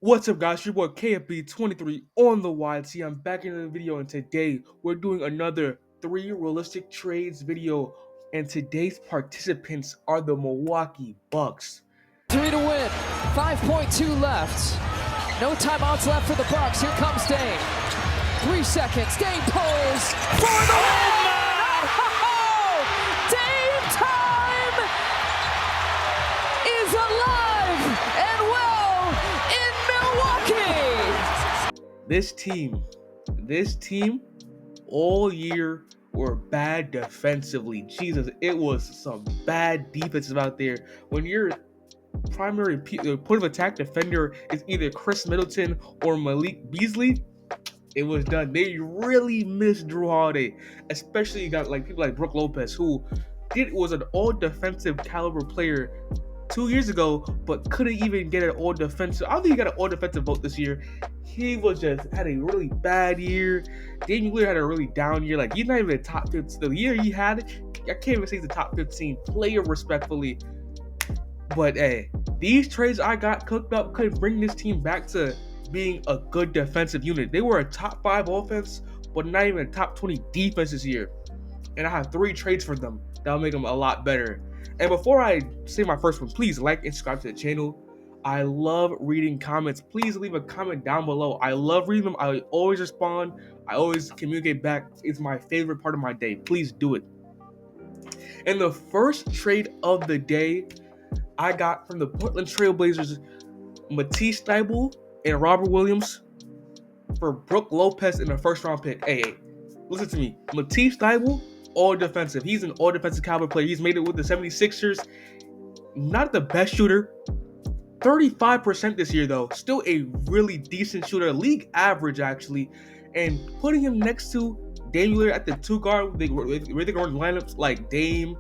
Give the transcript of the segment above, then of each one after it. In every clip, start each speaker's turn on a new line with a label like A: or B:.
A: What's up, guys? Your boy KFB23 on the YT. I'm back in the video, and today we're doing another 3 realistic trades video. And today's participants are the Milwaukee Bucks.
B: 3 to win, 5.2 left. No timeouts left for the Bucks. Here comes Dame. 3 seconds. Dame pulls for the win. Oh, Dame time is alive and well in Milwaukee.
A: This team, all year were bad defensively. Jesus, it was some bad defenses out there. When your primary point of attack defender is either Chris Middleton or Malik Beasley, it was done. They really missed Drew Holiday, especially you got like people like Brook Lopez, who was an all defensive caliber player 2 years ago, but couldn't even get an all defensive. I don't think he got an all defensive vote this year. He had a really bad year. Damian Lillard had a really down year. Like, he's not even a top 15. The year he had, I can't even say he's a top 15 player respectfully. But hey, these trades I got cooked up could bring this team back to being a good defensive unit. They were a top 5 offense, but not even a top 20 defense this year. And I have 3 trades for them that'll make them a lot better. And before I say my first one, please like and subscribe to the channel. I love reading comments. Please leave a comment down below. I love reading them. I always respond. I always communicate back. It's my favorite part of my day. Please do it. And the first trade of the day I got from the Portland Trail Blazers, Matisse Thybulle and Robert Williams for Brook Lopez in the first round pick. Hey, listen to me. Matisse Thybulle, all defensive. He's an all defensive caliber player. He's made it with the 76ers. Not the best shooter. 35% this year, though. Still a really decent shooter. League average, actually. And putting him next to Dame Lillard at the 2 guard, they were going lineups like Dame,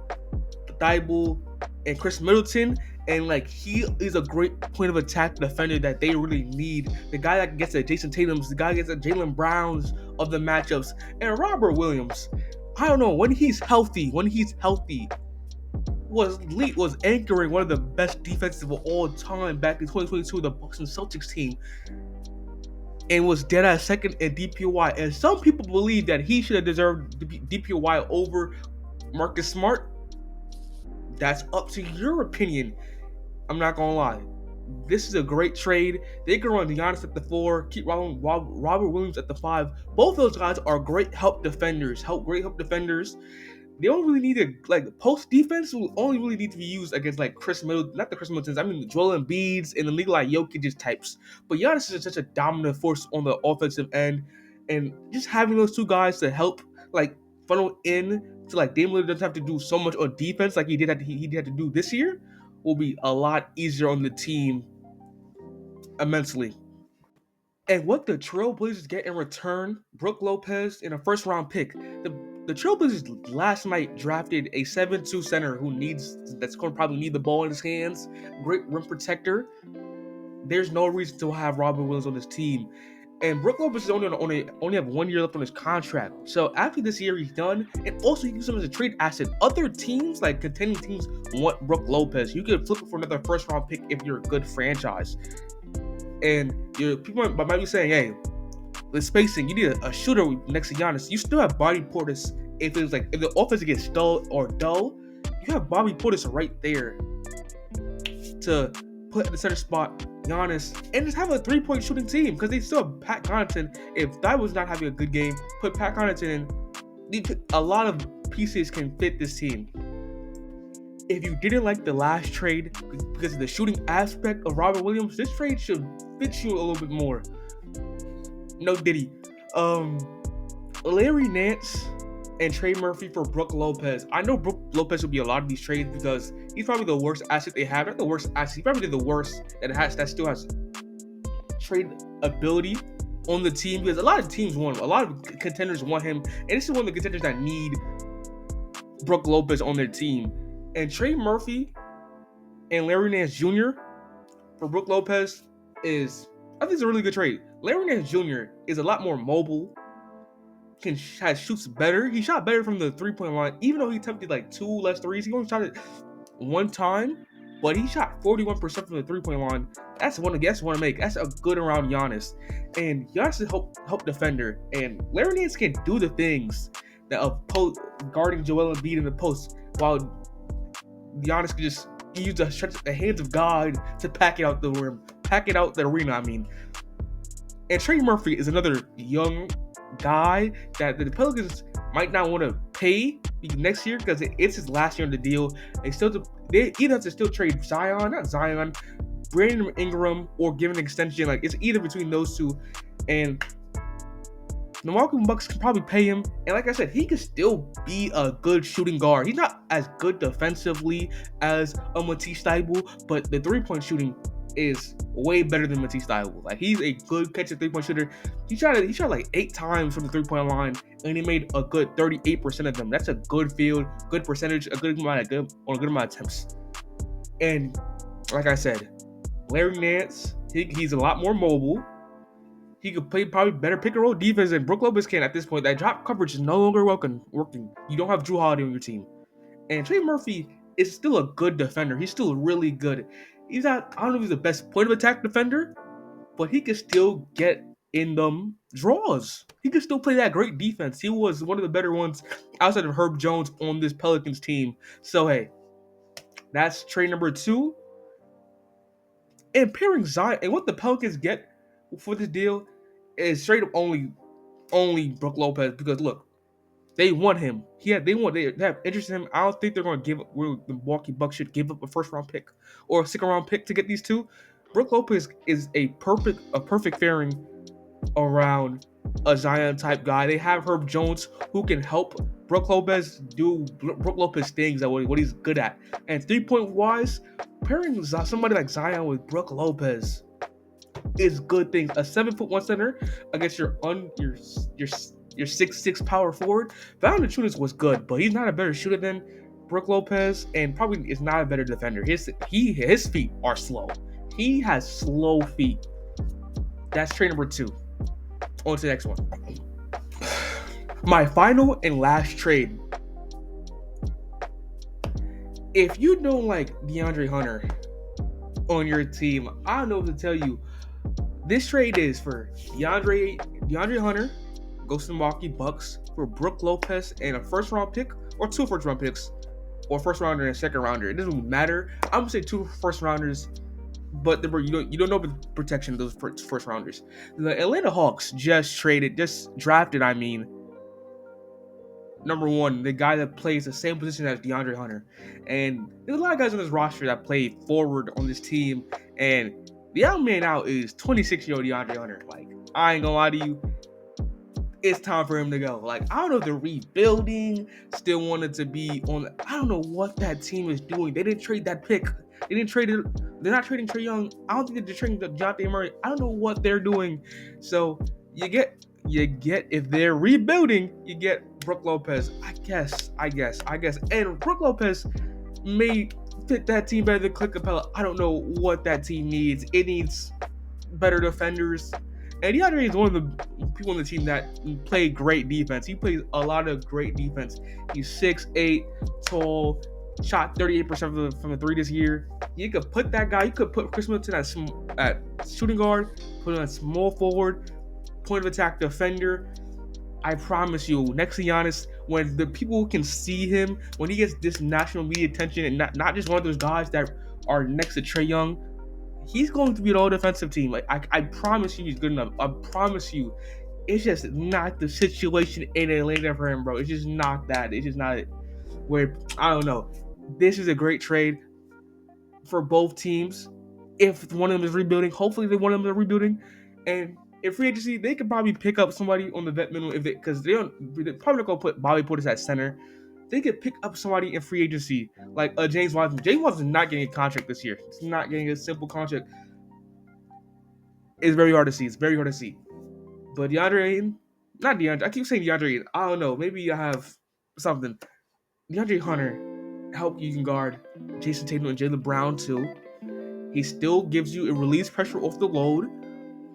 A: Thybulle, and Chris Middleton. And like, he is a great point of attack defender that they really need. The guy that gets at Jason Tatum's, the guy that gets at Jaylen Brown's of the matchups. And Robert Williams, I don't know, when he's healthy, was anchoring one of the best defenses of all time back in 2022, the Boston Celtics team, and was dead at second in DPOY. And some people believe that he should have deserved DPOY over Marcus Smart. That's up to your opinion. I'm not gonna lie. This is a great trade. They can run Giannis at the 4, keep Robert Williams at the 5. Both those guys are great help defenders. They don't really need to, like, post defense will only really need to be used against like Chris Middleton, not the Chris Middletons. I mean, Joel Embiid's and the Nikola Jokic types. But Giannis is such a dominant force on the offensive end, and just having those 2 guys to help like funnel in to like Dame Lillard doesn't have to do so much on defense like he had to do this year will be a lot easier on the team immensely. And what the Trailblazers get in return, Brook Lopez in a first round pick. The Trailblazers last night drafted a 7'2" center that's going to probably need the ball in his hands. Great rim protector. There's no reason to have Robert Williams on this team. And Brook Lopez is only have 1 year left on his contract. So after this year, he's done. And also, you can use him as a trade asset. Other teams, like contending teams, want Brook Lopez. You could flip it for another first round pick if you're a good franchise. And people might be saying, hey, the spacing, you need a shooter next to Giannis. You still have Bobby Portis. If the offense gets dull, you have Bobby Portis right there to put in the center spot Giannis, and just have a 3-point shooting team, because they still have Pat Connaughton. If that was not having a good game, put Pat Connaughton in. A lot of pieces can fit this team. If you didn't like the last trade because of the shooting aspect of Robert Williams, this trade should fit you a little bit more. No Diddy. Larry Nance and Trey Murphy for Brook Lopez. I know Brook Lopez will be a lot of these trades because he's probably the worst asset they have. Not the worst asset. He's probably the worst that still has trade ability on the team, because a lot of teams want him. A lot of contenders want him. And this is one of the contenders that need Brook Lopez on their team. And Trey Murphy and Larry Nance Jr. for Brook Lopez I think it's a really good trade. Larry Nance Jr. is a lot more mobile, shoots better. He shot better from the 3-point line, even though he attempted like 2 less threes. He only shot it 1 time. but he shot 41% from the 3-point line. That's one to make. That's a good around Giannis. And Giannis is a help defender. And Larry Nance can do the things that of guarding Joel Embiid in the post, while Giannis can just use the hands of God to pack it out the arena. I mean, and Trey Murphy is another young guy that the Pelicans might not want to pay next year because it's his last year on the deal. They either have to still trade Brandon Ingram, or give an extension. Like, it's either between those two, and the Milwaukee Bucks can probably pay him. And like I said, he could still be a good shooting guard. He's not as good defensively as a Matisse Thybulle, but the 3-point shooting is way better than Matisse Thybulle. Like, he's a good catch 3-point shooter. He shot like 8 times from the 3-point line, and he made a good 38% of them. That's a good field, good percentage, a good amount of attempts. And like I said, Larry Nance, he's a lot more mobile. He could play probably better pick and roll defense than Brook Lopez can at this point. That drop coverage is no longer working. You don't have Jrue Holiday on your team. And Trey Murphy is still a good defender. He's still really good. He's not, I don't know if he's the best point of attack defender, but he can still get in them draws. He can still play that great defense. He was one of the better ones outside of Herb Jones on this Pelicans team. So, hey, that's trade number 2. And pairing Zion, and what the Pelicans get for this deal is straight up only Brook Lopez, because look, they want him. They have interest in him. I don't think they're going to give up. The Milwaukee Bucks should give up a first-round pick or a second-round pick to get these two. Brook Lopez is a perfect pairing around a Zion type guy. They have Herb Jones, who can help Brook Lopez do Brook Lopez things that what he's good at. And 3-point wise, pairing somebody like Zion with Brook Lopez is good thing. A 7'1" center against your 6'6" power forward. Valanciunas was good, but he's not a better shooter than Brook Lopez, and probably is not a better defender. His feet are slow. He has slow feet. That's trade number 2. On to the next one. My final and last trade. If you don't like DeAndre Hunter on your team, I don't know what to tell you. This trade is for DeAndre Hunter, goes to Milwaukee Bucks, for Brook Lopez and a first-round pick, or 2 first-round picks, or first-rounder and a second-rounder. It doesn't matter. I'm going to say 2 first-rounders, but you don't know the protection of those first-rounders. The Atlanta Hawks just drafted, number 1, the guy that plays the same position as DeAndre Hunter. And there's a lot of guys on this roster that play forward on this team, and the young man now is 26-year-old DeAndre Hunter. Like, I ain't gonna lie to you, it's time for him to go. Like, I don't know if they're rebuilding, still wanted to be on. I don't know what that team is doing. They didn't trade that pick. They didn't trade it. They're not trading Trae Young. I don't think they're trading Dejounte Murray. I don't know what they're doing. So you get if they're rebuilding, you get Brook Lopez. I guess. And Brook Lopez may fit that team better than Clint Capella. I don't know what that team needs. It needs better defenders. And DeAndre is one of the people on the team that play great defense. He plays a lot of great defense. He's 6'8", tall, shot 38% from the 3 this year. You could put that guy, you could put Chris Middleton at shooting guard, put him at small forward, point of attack defender. I promise you, next to Giannis, when the people can see him, when he gets this national media attention, and not just one of those guys that are next to Trae Young, he's going to be an all-defensive team. Like, I promise you he's good enough. I promise you. It's just not the situation in Atlanta for him, bro. It's just not that. It's just not it. Where, I don't know. This is a great trade for both teams. If one of them is rebuilding, hopefully one of them is rebuilding. And in free agency, they could probably pick up somebody on the vet minimum because they're probably not going to put Bobby Portis at center. They could pick up somebody in free agency like James Wiseman. James Wiseman is not getting a contract this year. It's not getting a simple contract. It's very hard to see. But I keep saying DeAndre. I don't know. Maybe I have something. DeAndre Hunter help you can guard Jason Tatum and Jaylen Brown too. He still gives you a release pressure off the load.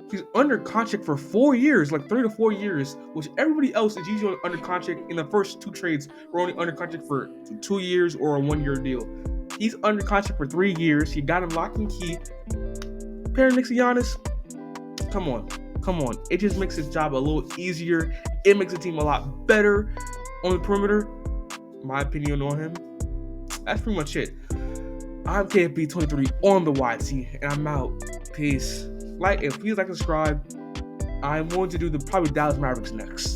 A: He's under contract for 4 years, like 3 to 4 years, which everybody else is usually under contract in the first 2 trades. We're only under contract for 2 years or a 1-year deal. He's under contract for 3 years. You got him locked and key. Pairing Knicks and Giannis, come on. It just makes his job a little easier. It makes the team a lot better on the perimeter. My opinion on him. That's pretty much it. I'm KFB23 on the YT, and I'm out. Peace. Like and please like and subscribe. I'm going to do the probably Dallas Mavericks next.